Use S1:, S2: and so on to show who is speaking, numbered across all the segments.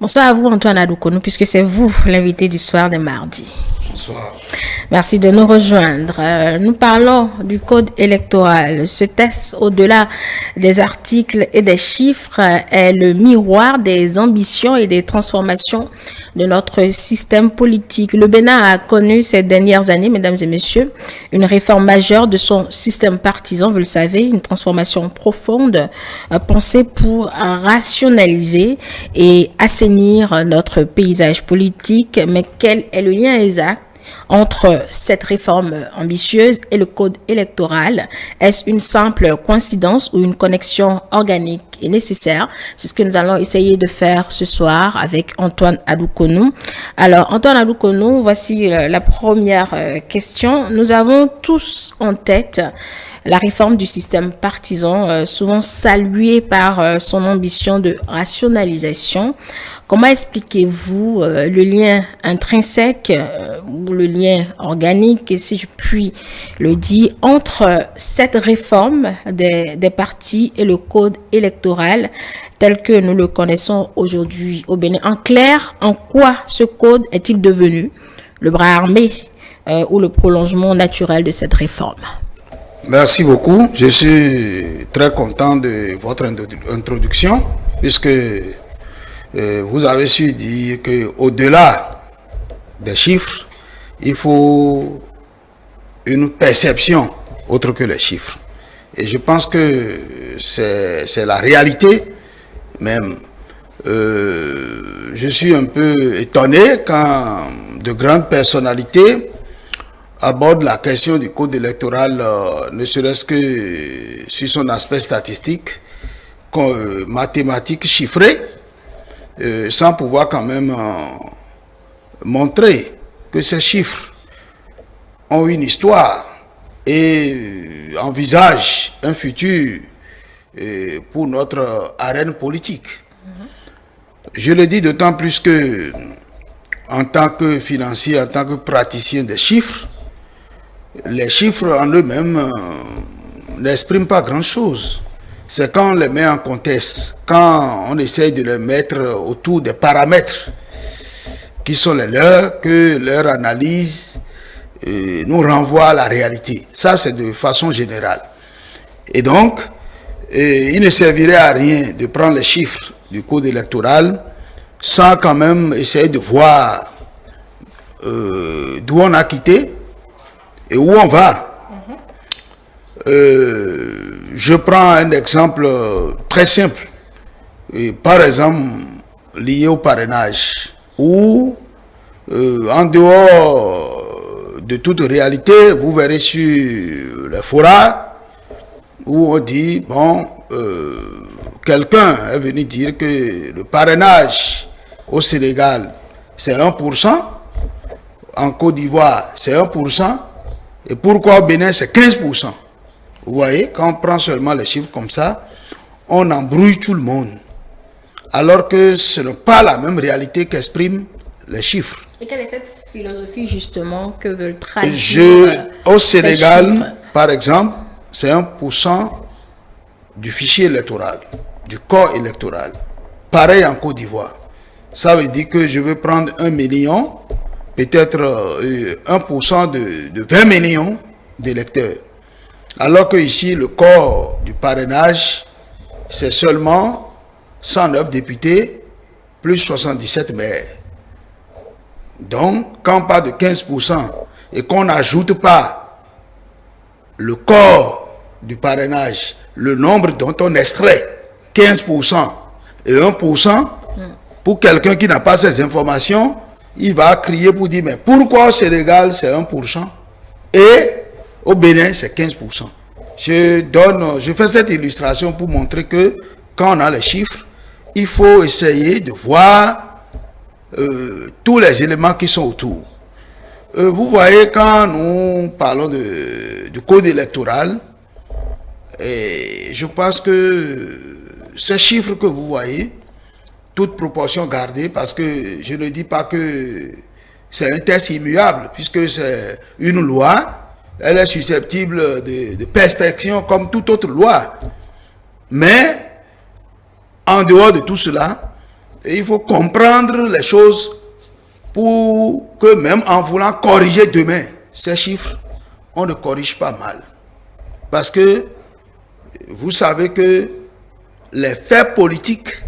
S1: Bonsoir à vous, Antoine Adoukonou, puisque c'est vous l'invité du soir de mardi.
S2: Bonsoir.
S1: Merci de nous rejoindre. Nous parlons du code électoral. Ce texte, au-delà des articles et des chiffres, est le miroir des ambitions et des transformations de notre système politique. Le Bénin a connu ces dernières années, mesdames et messieurs, une réforme majeure de son système partisan, vous le savez, une transformation profonde pensée pour rationaliser et assainir notre paysage politique. Mais quel est le lien exact entre cette réforme ambitieuse et le code électoral? Est-ce une simple coïncidence ou une connexion organique et nécessaire? C'est ce que nous allons essayer de faire ce soir avec Antoine Adoukonou. Alors, Antoine Adoukonou, voici la première question. Nous avons tous en tête la réforme du système partisan, souvent saluée par son ambition de rationalisation. Comment expliquez-vous le lien intrinsèque ou le lien organique, si je puis le dire, entre cette réforme des partis et le code électoral tel que nous le connaissons aujourd'hui au Bénin? En clair, en quoi ce code est-il devenu le bras armé ou le prolongement naturel de cette réforme?
S2: Merci beaucoup. Je suis très content de votre introduction, puisque vous avez su dire qu'au-delà des chiffres, il faut une perception autre que les chiffres. Et je pense que c'est la réalité même. Je suis un peu étonné quand de grandes personnalités aborde la question du code électoral, ne serait-ce que sur son aspect statistique, mathématique, chiffré, sans pouvoir quand même montrer que ces chiffres ont une histoire et envisagent un futur pour notre arène politique. Je le dis d'autant plus que, en tant que financier, en tant que praticien des chiffres, les chiffres en eux-mêmes n'expriment pas grand-chose. C'est quand on les met en contexte, quand on essaye de les mettre autour des paramètres qui sont les leurs, que leur analyse nous renvoie à la réalité. Ça, c'est de façon générale. Et donc, il ne servirait à rien de prendre les chiffres du code électoral sans quand même essayer de voir d'où on a quitté et où on va. Je prends un exemple très simple, par exemple lié au parrainage, où en dehors de toute réalité, vous verrez sur les forums où on dit, bon, quelqu'un est venu dire que le parrainage au Sénégal c'est 1%, en Côte d'Ivoire c'est 1%, et pourquoi au Bénin c'est 15%? Vous voyez, quand on prend seulement les chiffres comme ça, on embrouille tout le monde. Alors que ce n'est pas la même réalité qu'expriment les chiffres.
S1: Et quelle est cette philosophie justement que veulent traduire
S2: au Sénégal, par exemple, c'est 1% du fichier électoral, du corps électoral. Pareil en Côte d'Ivoire. Ça veut dire que je veux prendre 1 million, peut-être 1% de 20 millions d'électeurs. Alors que ici, le corps du parrainage, c'est seulement 109 députés plus 77 maires. Donc, quand on parle de 15% et qu'on n'ajoute pas le corps du parrainage, le nombre dont on extrait 15% et 1%, pour quelqu'un qui n'a pas ces informations, il va crier pour dire, mais pourquoi au Sénégal c'est 1% et au Bénin c'est 15%? Je fais cette illustration pour montrer que quand on a les chiffres, il faut essayer de voir tous les éléments qui sont autour. Vous voyez, quand nous parlons du code électoral, et je pense que ces chiffres que vous voyez, toute proportion gardée, parce que je ne dis pas que c'est un texte immuable, puisque c'est une loi, elle est susceptible de perspection comme toute autre loi. Mais, en dehors de tout cela, Et il faut comprendre les choses pour que même en voulant corriger demain ces chiffres, on ne corrige pas mal. Parce que vous savez que les faits politiques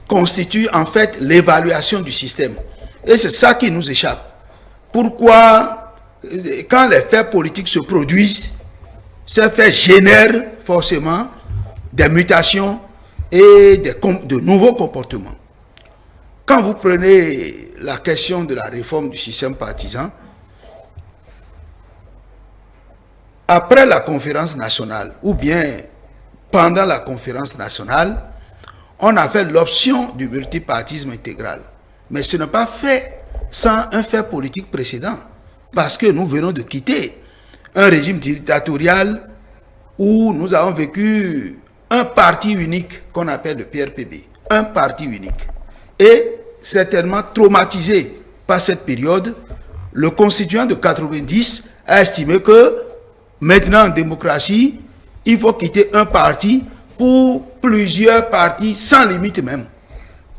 S2: constituent en fait l'évaluation du système. Et c'est ça qui nous échappe. Pourquoi, quand les faits politiques se produisent, ces faits génèrent forcément des mutations et de nouveaux comportements. Quand vous prenez la question de la réforme du système partisan, après la conférence nationale, ou bien pendant la conférence nationale, on a fait l'option du multipartisme intégral. Mais ce n'est pas fait sans un fait politique précédent. Parce que nous venons de quitter un régime dictatorial où nous avons vécu un parti unique qu'on appelle le PRPB. Un parti unique. Et certainement traumatisé par cette période, le constituant de 90 a estimé que maintenant en démocratie, il faut quitter un parti pour plusieurs partis sans limite même.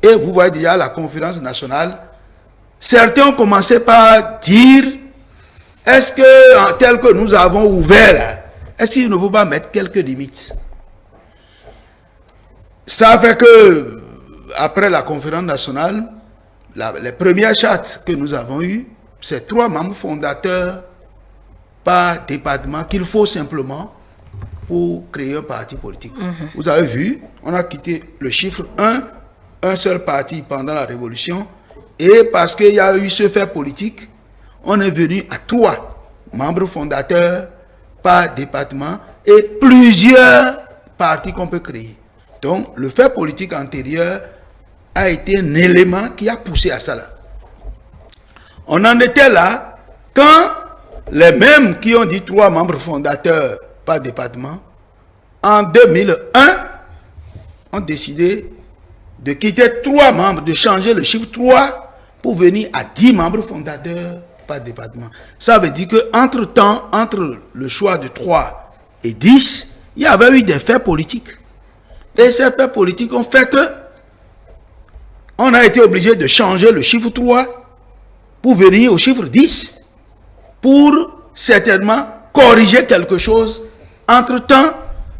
S2: Et vous voyez déjà la conférence nationale, certains ont commencé par dire, est-ce que tel que nous avons ouvert, est-ce qu'il ne faut pas mettre quelques limites? Ça fait que, après la conférence nationale, les premières chartes que nous avons eues, c'est 3 membres fondateurs par département qu'il faut simplement pour créer un parti politique. Vous avez vu, on a quitté le chiffre 1, un seul parti pendant la Révolution, et parce qu'il y a eu ce fait politique, on est venu à 3 membres fondateurs par département et plusieurs partis qu'on peut créer. Donc, le fait politique antérieur a été un élément qui a poussé à ça là. On en était là quand les mêmes qui ont dit 3 membres fondateurs par département, en 2001, ont décidé de quitter 3 membres, de changer le chiffre 3 pour venir à 10 membres fondateurs par département. Ça veut dire qu'entre-temps, entre le choix de 3 et 10, il y avait eu des faits politiques. Et ces faits politiques ont fait que on a été obligé de changer le chiffre 3 pour venir au chiffre 10, pour certainement corriger quelque chose entre-temps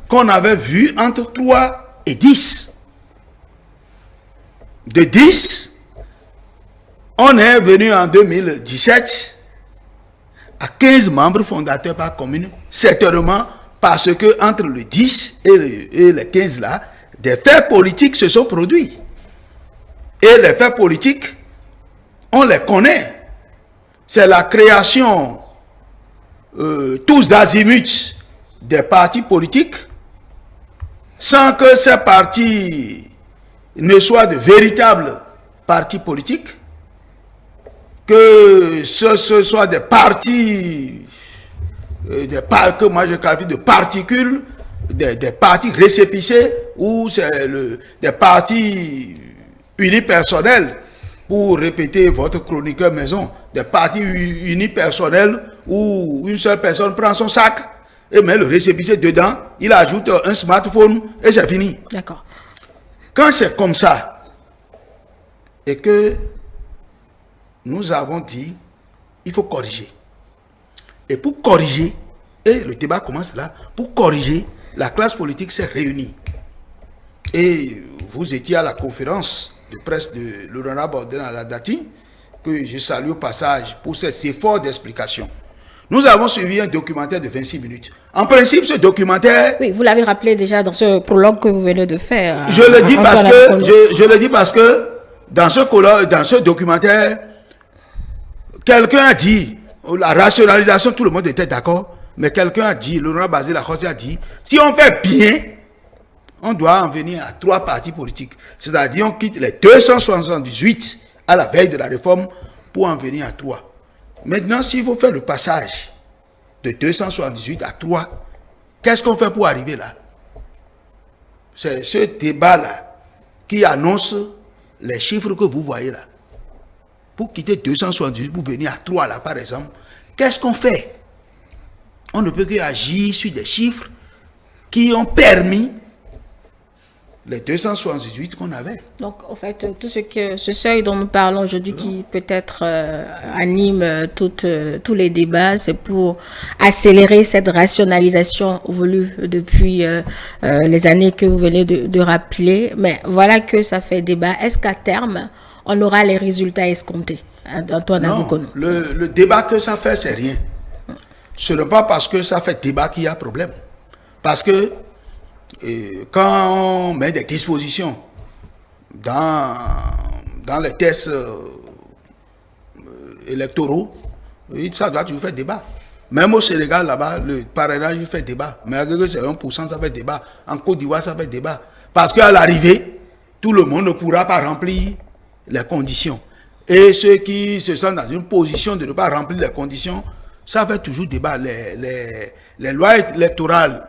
S2: qu'on avait vu entre 3 et 10. De 10, on est venu en 2017 à 15 membres fondateurs par commune, certainement parce que entre le 10 et le 15 là, des faits politiques se sont produits. Et les faits politiques, on les connaît. C'est la création tous azimuts des partis politiques sans que ces partis ne soient de véritables partis politiques, que ce soit des partis, que moi je qualifie de particules, des partis récépissés, ou c'est des partis unipersonnels, pour répéter votre chroniqueur maison, des partis unipersonnels où une seule personne prend son sac et met le récépissé dedans, il ajoute un smartphone et c'est fini.
S1: D'accord.
S2: Quand c'est comme ça, et que nous avons dit, il faut corriger. Et pour corriger, et le débat commence là, pour corriger, la classe politique s'est réunie. Et vous étiez à la conférence de presse de l'honorable Orden Aladati, que je salue au passage pour ces efforts d'explication. Nous avons suivi un documentaire de 26 minutes. En principe, ce documentaire...
S1: Oui, vous l'avez rappelé déjà dans ce prologue que vous venez de faire.
S2: Je le dis parce que, je le dis parce que dans ce documentaire, quelqu'un a dit, la rationalisation, tout le monde était d'accord, mais quelqu'un a dit, l'honorable Basile Lacoste a dit, si on fait bien, on doit en venir à 3 partis politiques. C'est-à-dire, on quitte les 278 à la veille de la réforme pour en venir à 3. Maintenant, s'il faut faire le passage de 278 à 3, qu'est-ce qu'on fait pour arriver là? C'est ce débat-là qui annonce les chiffres que vous voyez là. Pour quitter 278 pour venir à 3 là, par exemple, qu'est-ce qu'on fait? On ne peut qu'agir sur des chiffres qui ont permis les 278 qu'on avait.
S1: Donc, en fait, ce seuil dont nous parlons aujourd'hui qui peut-être anime tous les débats, c'est pour accélérer cette rationalisation voulue depuis les années que vous venez de rappeler. Mais voilà que ça fait débat. Est-ce qu'à terme, on aura les résultats escomptés? Antoine Aboukono.
S2: Le débat que ça fait, c'est rien. Ce n'est pas parce que ça fait débat qu'il y a problème. Parce que quand on met des dispositions dans les tests électoraux, ça doit toujours faire débat. Même au Sénégal, là-bas, le parrainage, il fait débat. Mais c'est 1%, ça fait débat. En Côte d'Ivoire, ça fait débat. Parce qu'à l'arrivée, tout le monde ne pourra pas remplir les conditions. Et ceux qui se sentent dans une position de ne pas remplir les conditions, ça fait toujours débat. Les lois électorales,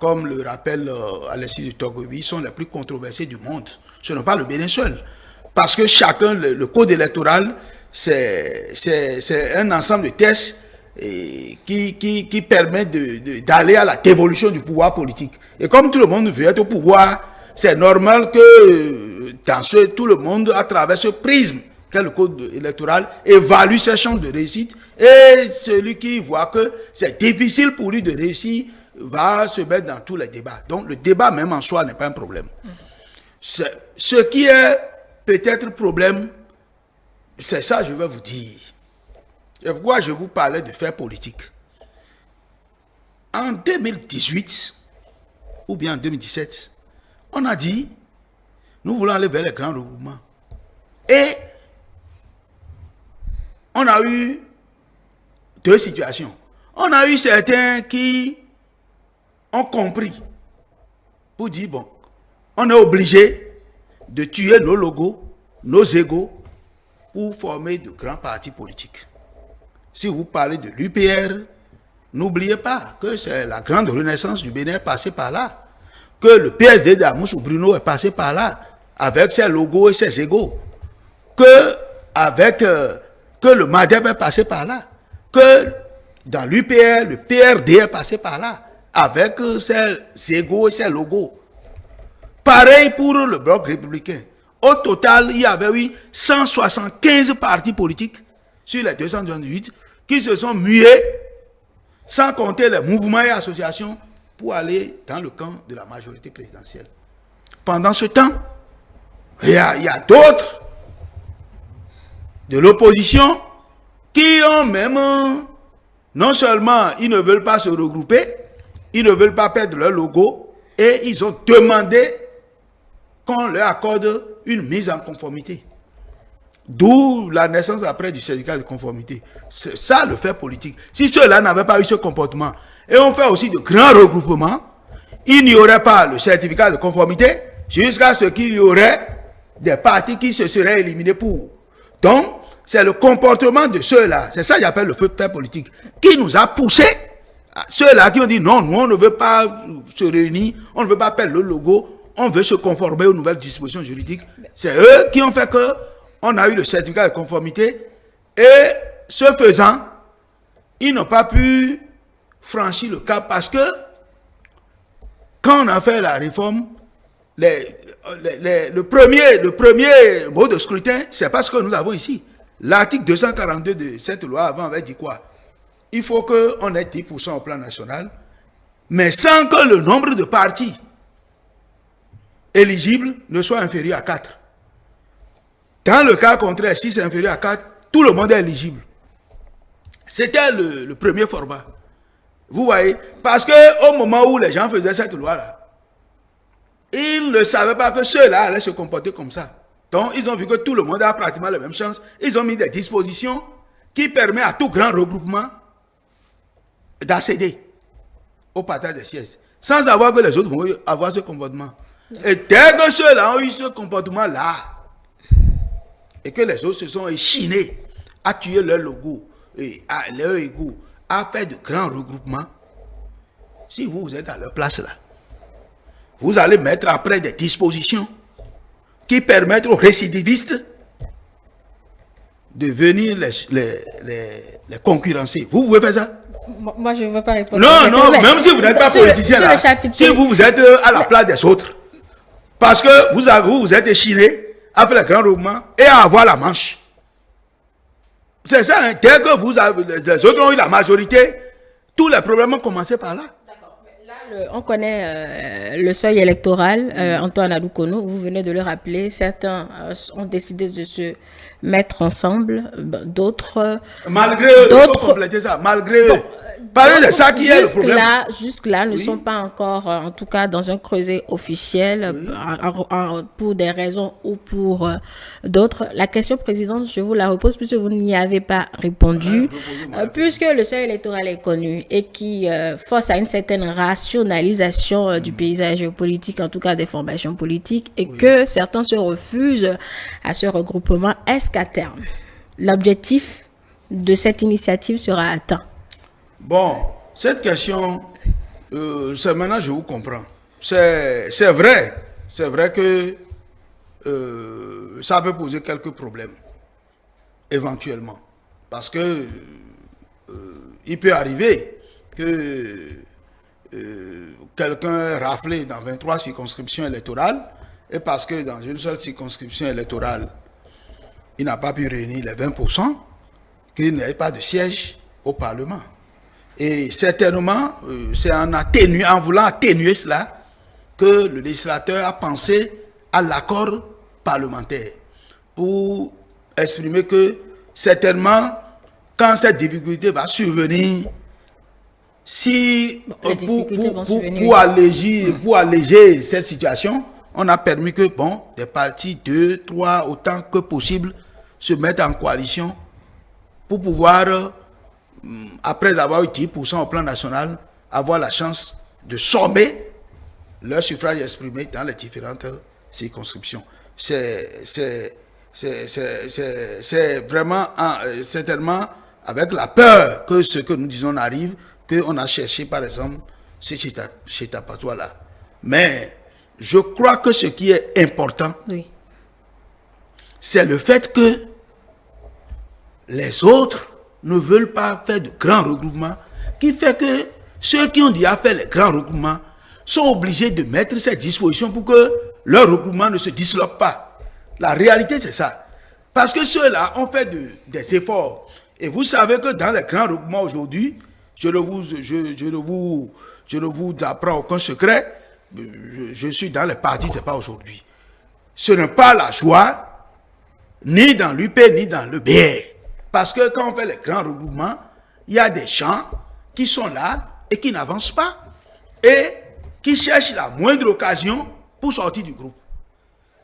S2: comme le rappelle Alexis de Tocqueville, sont les plus controversées du monde. Ce n'est pas le Bénin seul. Parce que chacun, le code électoral, c'est un ensemble de tests qui permet d'aller à la dévolution du pouvoir politique. Et comme tout le monde veut être au pouvoir, c'est normal que tout le monde, à travers ce prisme qu'est le code électoral, évalue ses chances de réussite. Et celui qui voit que c'est difficile pour lui de réussir va se mettre dans tous les débats. Donc le débat même en soi n'est pas un problème. Ce qui est peut-être problème, c'est ça je vais vous dire. Et pourquoi je vous parlais de faire politique. En 2018, ou bien en 2017, on a dit, nous voulons aller vers les grands regroupements. Et on a eu deux situations. On a eu certains qui ont compris pour dire, bon, on est obligé de tuer nos logos, nos égos, pour former de grands partis politiques. Si vous parlez de l'UPR, n'oubliez pas que c'est la grande renaissance du Bénin passée par là. Que le PSD d'Amoussou Bruno est passé par là, avec ses logos et ses égos. Que le MADEP est passé par là. Que dans l'UPR, le PRD est passé par là, avec ses égos et ses logos. Pareil pour le bloc républicain. Au total, il y avait 175 partis politiques sur les 278 qui se sont mués, sans compter les mouvements et associations, pour aller dans le camp de la majorité présidentielle. Pendant ce temps, il y a d'autres de l'opposition qui ont même, non seulement ils ne veulent pas se regrouper, ils ne veulent pas perdre leur logo, et ils ont demandé qu'on leur accorde une mise en conformité. D'où la naissance après du syndicat de conformité. C'est ça le fait politique. Si ceux-là n'avaient pas eu ce comportement, et on fait aussi de grands regroupements, il n'y aurait pas le certificat de conformité jusqu'à ce qu'il y aurait des partis qui se seraient éliminés pour. Donc, c'est le comportement de ceux-là, c'est ça que j'appelle le fait politique, qui nous a poussé, ceux-là qui ont dit non, nous on ne veut pas se réunir, on ne veut pas perdre le logo, on veut se conformer aux nouvelles dispositions juridiques. C'est eux qui ont fait que on a eu le certificat de conformité et ce faisant, ils n'ont pas pu franchir le cap parce que quand on a fait la réforme, le premier mode de scrutin, c'est pas ce que nous avons ici. L'article 242 de cette loi avant avait dit quoi? Il faut qu'on ait 10% au plan national, mais sans que le nombre de partis éligibles ne soit inférieur à 4. Dans le cas contraire, si c'est inférieur à 4, tout le monde est éligible. C'était le premier format. Vous voyez? Parce qu'au moment où les gens faisaient cette loi-là, ils ne savaient pas que ceux-là allaient se comporter comme ça. Donc, ils ont vu que tout le monde a pratiquement les mêmes chances. Ils ont mis des dispositions qui permettent à tout grand regroupement d'accéder au partage des sièges, sans savoir que les autres vont avoir ce comportement. Et dès que ceux-là ont eu ce comportement-là, et que les autres se sont échinés à tuer leur logo, et à leur ego, à faire de grands regroupements, si vous êtes à leur place là, vous allez mettre après des dispositions qui permettent aux récidivistes de venir les concurrencer. Vous pouvez faire ça?
S1: Moi, je ne veux pas répondre.
S2: Non, même si vous n'êtes pas politicien là, si vous êtes à la place des autres, Parce que vous êtes échiné à faire le grand regroupement et à avoir la manche. C'est ça, hein? Dès que les autres ont eu la majorité, tous les problèmes ont commencé par là.
S1: On connaît le seuil électoral, Antoine Adoukono, vous venez de le rappeler, certains ont décidé de se mettre ensemble, d'autres...
S2: Malgré eux, il faut compléter ça, malgré eux.
S1: C'est ça qui est le problème. Jusque-là, ne sont pas encore, en tout cas, dans un creuset officiel, pour des raisons ou pour d'autres. La question, présidente, je vous la repose puisque vous n'y avez pas répondu. Puisque le seuil électoral est connu et qui force à une certaine rationalisation du paysage politique, en tout cas des formations politiques, et que certains se refusent à ce regroupement, est-ce qu'à terme, l'objectif de cette initiative sera atteint?
S2: Bon, cette question, maintenant je vous comprends. C'est vrai que ça peut poser quelques problèmes, éventuellement. Parce que il peut arriver que quelqu'un raflé dans 23 circonscriptions électorales, et parce que dans une seule circonscription électorale, il n'a pas pu réunir les 20%, qu'il n'ait pas de siège au Parlement. Et certainement, c'est en voulant atténuer cela que le législateur a pensé à l'accord parlementaire pour exprimer que certainement, quand cette difficulté va survenir, pour alléger cette situation, on a permis que des partis, 2, 3, autant que possible, se mettent en coalition pour pouvoir... après avoir eu 10% au plan national, avoir la chance de sommer leur suffrage exprimé dans les différentes circonscriptions. C'est vraiment, certainement, avec la peur que ce que nous disons arrive, qu'on a cherché, par exemple, chez Tapatois-là. Mais je crois que ce qui est important, c'est le fait que les autres ne veulent pas faire de grands regroupements, qui fait que ceux qui ont déjà fait les grands regroupements sont obligés de mettre ces dispositions pour que leur regroupement ne se disloque pas. La réalité, c'est ça. Parce que ceux-là ont fait des efforts. Et vous savez que dans les grands regroupements aujourd'hui, je ne vous apprends aucun secret, je suis dans les partis, ce n'est pas aujourd'hui. Ce n'est pas la joie, ni dans l'UP, ni dans le BR. Parce que quand on fait les grands regroupements, il y a des gens qui sont là et qui n'avancent pas et qui cherchent la moindre occasion pour sortir du groupe.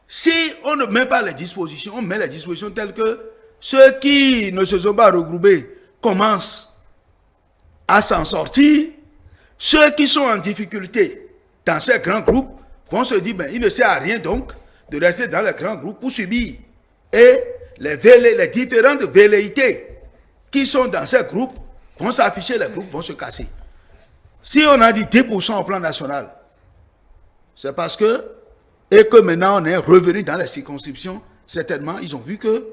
S2: Si on ne met pas les dispositions, on met les dispositions telles que ceux qui ne se sont pas regroupés commencent à s'en sortir, ceux qui sont en difficulté dans ces grands groupes vont se dire, il ne sert à rien donc de rester dans les grands groupes pour subir. Et les différentes velléités qui sont dans ces groupes vont s'afficher, les groupes vont se casser. Si on a dit 10% au plan national, c'est parce que, et que maintenant on est revenu dans les circonscriptions, certainement ils ont vu que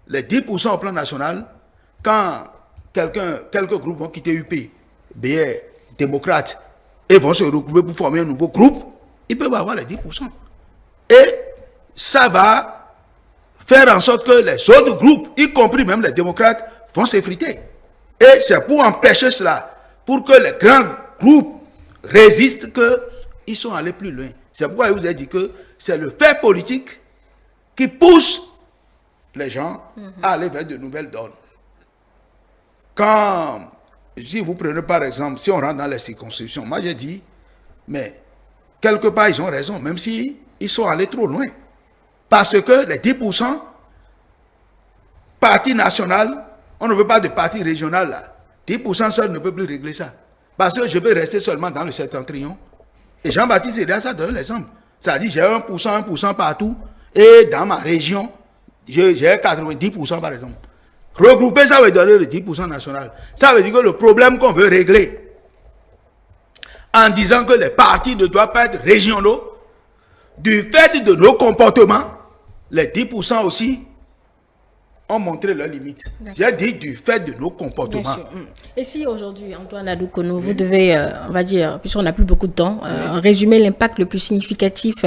S2: les 10% au plan national, quand quelques groupes vont quitter UP, BR, démocrates, et vont se regrouper pour former un nouveau groupe, ils peuvent avoir les 10%. Et ça va faire en sorte que les autres groupes, y compris même les démocrates, vont s'effriter. Et c'est pour empêcher cela, pour que les grands groupes résistent, qu'ils sont allés plus loin. C'est pourquoi je vous ai dit que c'est le fait politique qui pousse les gens à aller vers de nouvelles donnes. Quand, si vous prenez par exemple, si on rentre dans les circonscriptions, moi j'ai dit, mais quelque part ils ont raison, même si ils sont allés trop loin. Parce que les 10%, parti national, on ne veut pas de parti régional là. 10% seul ne peut plus régler ça. Parce que je peux rester seulement dans le septentrion. Et Jean-Baptiste Elias a donné l'exemple. C'est-à-dire j'ai 1% partout. Et dans ma région, j'ai 90% par exemple. Regrouper, ça veut donner le 10% national. Ça veut dire que le problème qu'on veut régler, en disant que les partis ne doivent pas être régionaux, du fait de nos comportements, les 10% aussi ont montré leurs limites. J'ai dit du fait de nos comportements.
S1: Et si aujourd'hui, Antoine Adoukono, vous devez, on va dire, puisqu'on n'a plus beaucoup de temps, résumer l'impact le plus significatif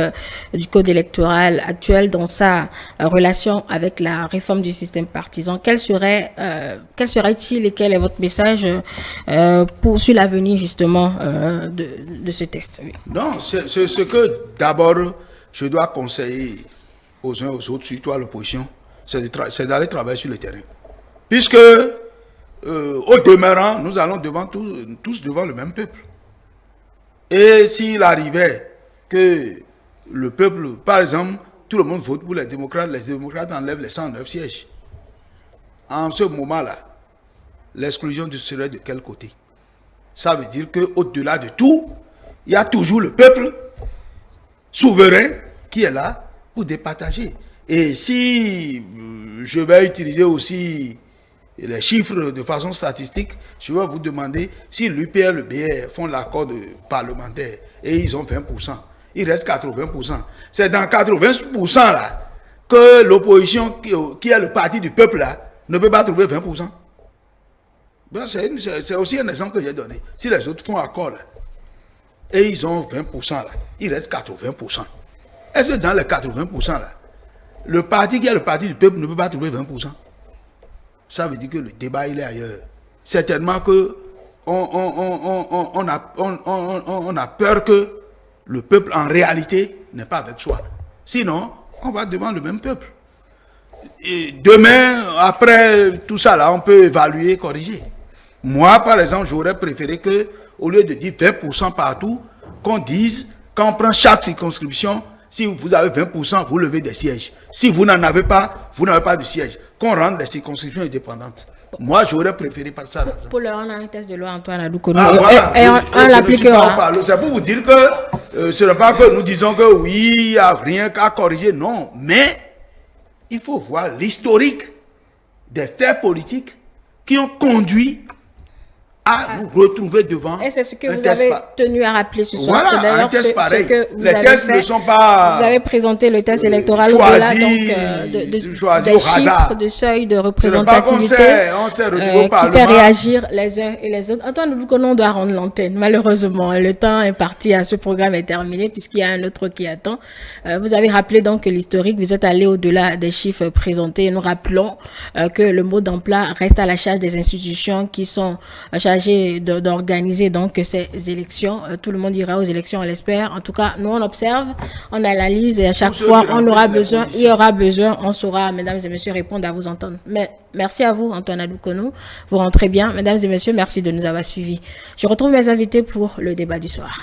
S1: du code électoral actuel dans sa relation avec la réforme du système partisan, quel serait-il et quel est votre message sur l'avenir justement de ce texte?
S2: Non, ce que d'abord je dois conseiller aux uns aux autres, surtout à l'opposition, c'est d'aller travailler sur le terrain. Puisque, au demeurant, nous allons tous devant le même peuple. Et s'il arrivait que le peuple, par exemple, tout le monde vote pour les démocrates enlèvent les 109 sièges. En ce moment-là, l'exclusion serait de quel côté? Ça veut dire qu'au-delà de tout, il y a toujours le peuple souverain qui est là pour départager. Et si je vais utiliser aussi les chiffres de façon statistique, je vais vous demander si l'UPR et le BR font l'accord parlementaire et ils ont 20%, il reste 80%. C'est dans 80% là que l'opposition, qui est le parti du peuple là, ne peut pas trouver 20%. C'est aussi un exemple que j'ai donné. Si les autres font accord là, et ils ont 20% là, il reste 80%. Est-ce que dans les 80% là, le parti qui est le parti du peuple ne peut pas trouver 20%? Ça veut dire que le débat il est ailleurs. Certainement que on a peur que le peuple en réalité n'est pas avec soi. Sinon, on va devant le même peuple. Et demain, après tout ça là, on peut évaluer, corriger. Moi, par exemple, j'aurais préféré que, au lieu de dire 20% partout, qu'on dise, quand on prend chaque circonscription, si vous avez 20%, vous levez des sièges. Si vous n'en avez pas, vous n'avez pas de siège. Qu'on rende les circonscriptions indépendantes. Moi, j'aurais préféré par ça.
S1: Pour le on a un test de loi, Antoine Adoukono.
S2: Voilà.
S1: Et on l'appliquera.
S2: C'est pour vous dire que ce n'est pas que nous disons que oui, il n'y a rien qu'à corriger. Non, mais il faut voir l'historique des faits politiques qui ont conduit à nous retrouver devant.
S1: Et c'est ce que vous avez tenu à rappeler ce soir.
S2: Voilà,
S1: c'est d'ailleurs ce que vous avez fait.
S2: Ne sont pas
S1: vous avez présenté le test électoral au-delà des chiffres, de seuil, de représentativité qui fait réagir les uns et les autres. Antoine Adoukono, on doit rendre l'antenne. Malheureusement, le temps imparti à ce programme est terminé puisqu'il y a un autre qui attend. Vous avez rappelé donc l'historique. Vous êtes allé au-delà des chiffres présentés. Nous rappelons que le mot d'emploi reste à la charge des institutions qui sont chargées d'organiser donc ces élections. Tout le monde ira aux élections, on l'espère. En tout cas, nous on observe, on analyse et à chaque fois on aura besoin, il y aura besoin, on saura, mesdames et messieurs, répondre à vos ententes. Mais merci à vous, Antoine Adoukono. Vous rentrez bien. Mesdames et messieurs, merci de nous avoir suivis. Je retrouve mes invités pour le débat du soir.